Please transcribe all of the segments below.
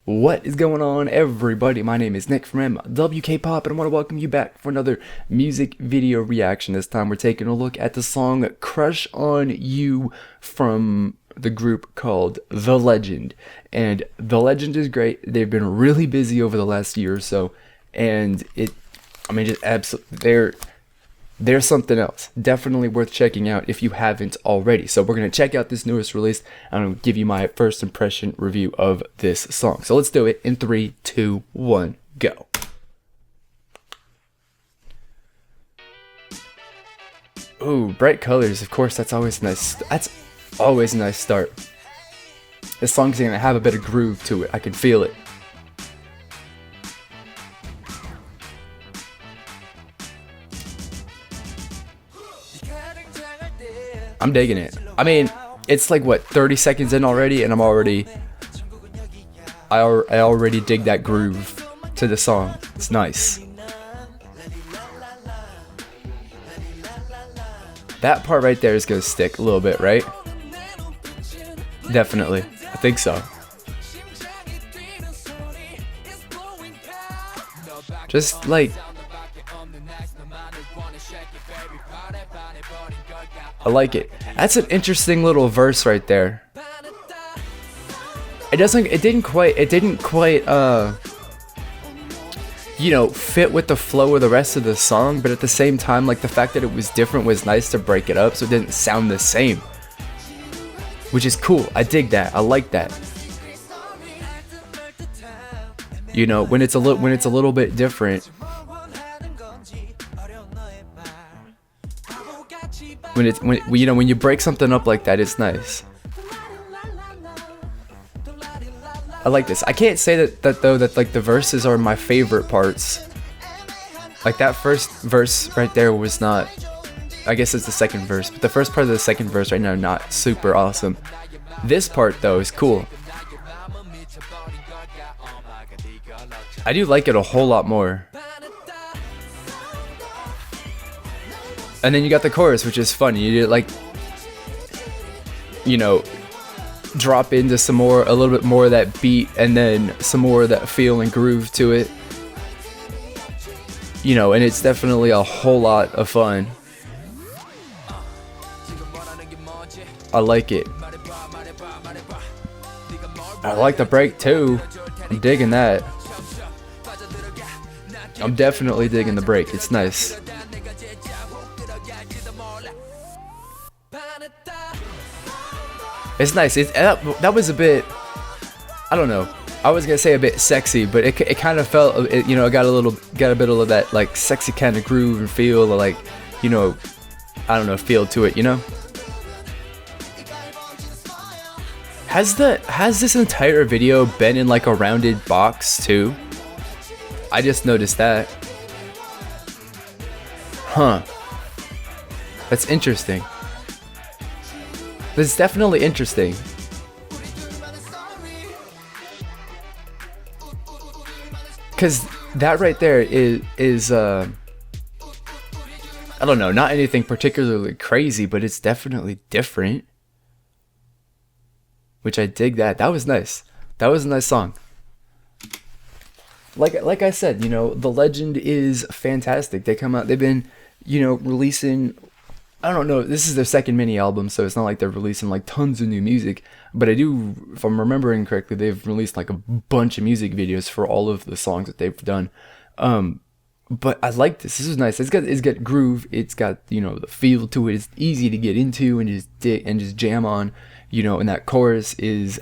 What is going on, everybody? My name is Nick from MWK Pop, and I want to welcome you back for another music video reaction. This time we're taking a look at the song Crush on You from the group called The Legend. And The Legend is great. They've been really busy over the last year or so, and just absolutely, they're something else. Definitely worth checking out if you haven't already. So we're going to check out this newest release, and I'm going to give you my first impression review of this song. So let's do it in 3, 2, 1, go. Ooh, bright colors. Of course, that's always nice. That's always a nice start. This song's going to have a bit of groove to it. I can feel it. I'm digging it. I mean, it's like what, 30 seconds in already, and I already dig that groove to the song. It's nice. That part right there is gonna stick a little bit, right? Definitely. I think so. Just like, I like it. That's an interesting little verse right there. It didn't quite fit with the flow of the rest of the song, but at the same time, like, the fact that it was different was nice to break it up so it didn't sound the same. Which is cool. I dig that. I like that. You know, when it's a little bit different. When you break something up like that, it's nice. I like this. I can't say that like the verses are my favorite parts. Like that first verse right there was not. I guess it's the second verse, but the first part of the second verse right now not super awesome. This part though is cool. I do like it a whole lot more. And then you got the chorus, which is fun. You like, drop into a little bit more of that beat, and then some more of that feel and groove to it. And it's definitely a whole lot of fun. I like it. I like the break too. I'm digging that. I'm definitely digging the break. It's nice. It's nice. That was a bit, I don't know. I was gonna say a bit sexy, but it kind of felt, it got a bit of that like sexy kind of groove and feel, like, I don't know, feel to it. Has this entire video been in like a rounded box too? I just noticed that. Huh. That's interesting. That's definitely interesting. Cause that right there is I don't know, not anything particularly crazy, but it's definitely different. Which I dig that. That was nice. That was a nice song. Like I said, The Legend is fantastic. They've been, releasing, I don't know, this is their second mini album, so it's not like they're releasing like tons of new music, but if I'm remembering correctly, they've released like a bunch of music videos for all of the songs that they've done. But I like this. This is nice. It's got groove. It's got, the feel to it. It's easy to get into and just jam on, and that chorus is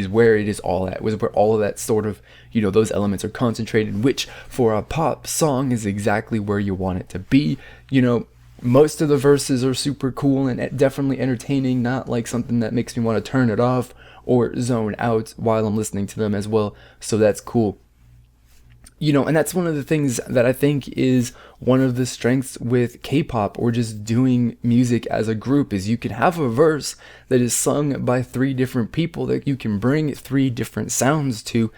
where it is all at. Was where all of that sort of, those elements are concentrated, which for a pop song is exactly where you want it to be. Most of the verses are super cool and definitely entertaining, not like something that makes me want to turn it off or zone out while I'm listening to them as well. So that's cool. And that's one of the things that I think is one of the strengths with K-pop or just doing music as a group, is you can have a verse that is sung by 3 different people that you can bring 3 different sounds to,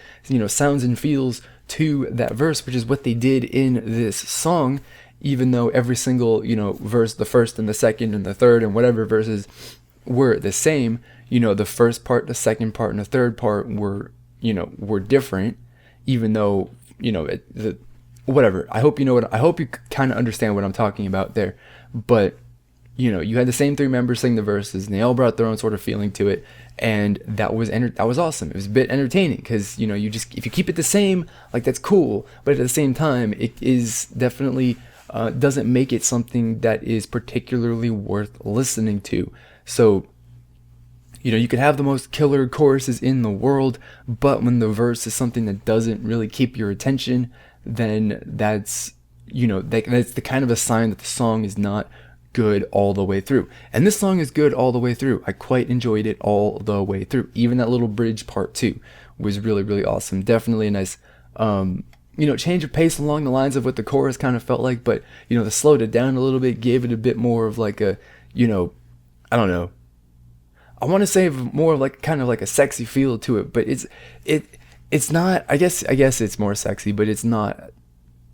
sounds and feels to that verse, which is what they did in this song. Even though every single, verse, the first and the second and the third and whatever verses were the same, the first part, the second part, and the third part were were different, even though, whatever. I hope I hope you kind of understand what I'm talking about there. But, you had the same three members sing the verses, and they all brought their own sort of feeling to it. And that was awesome. It was a bit entertaining because, you just, if you keep it the same, like, that's cool. But at the same time, it is definitely, doesn't make it something that is particularly worth listening to. So, you could have the most killer choruses in the world, but when the verse is something that doesn't really keep your attention, then that's the kind of a sign that the song is not good all the way through. And this song is good all the way through. I quite enjoyed it all the way through. Even that little bridge part 2 was really, really awesome. Definitely a nice, change of pace along the lines of what the chorus kind of felt like, but, they slowed it down a little bit, gave it a bit more of like a, I don't know. I want to say more of like kind of like a sexy feel to it, but it's not. I guess it's more sexy, but it's not.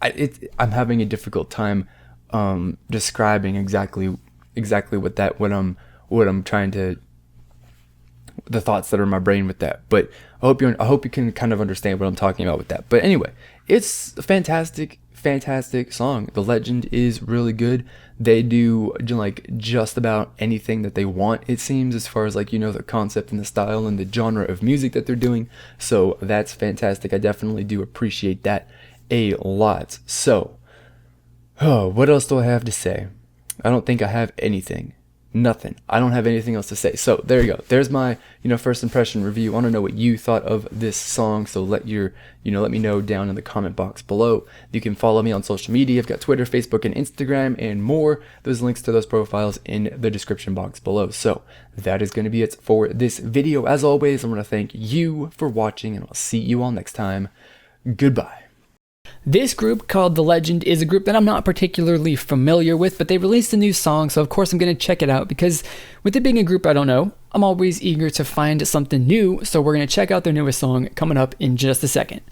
I'm having a difficult time describing exactly what I'm trying to, the thoughts that are in my brain with that. But I hope you can kind of understand what I'm talking about with that. But anyway, it's a fantastic song. The Legend is really good. They do like just about anything that they want, it seems, as far as like, the concept and the style and the genre of music that they're doing. So that's fantastic. I definitely do appreciate that a lot. So, what else do I have to say? I don't think I have anything. Nothing. I don't have anything else to say. So there you go. There's my, first impression review. I want to know what you thought of this song. So let me know down in the comment box below. You can follow me on social media. I've got Twitter, Facebook, and Instagram, and more. There's links to those profiles in the description box below. So that is going to be it for this video. As always, I want to thank you for watching, and I'll see you all next time. Goodbye. This group called The Legend is a group that I'm not particularly familiar with, but they released a new song, so of course I'm going to check it out, because with it being a group I don't know, I'm always eager to find something new, so we're going to check out their newest song coming up in just a second.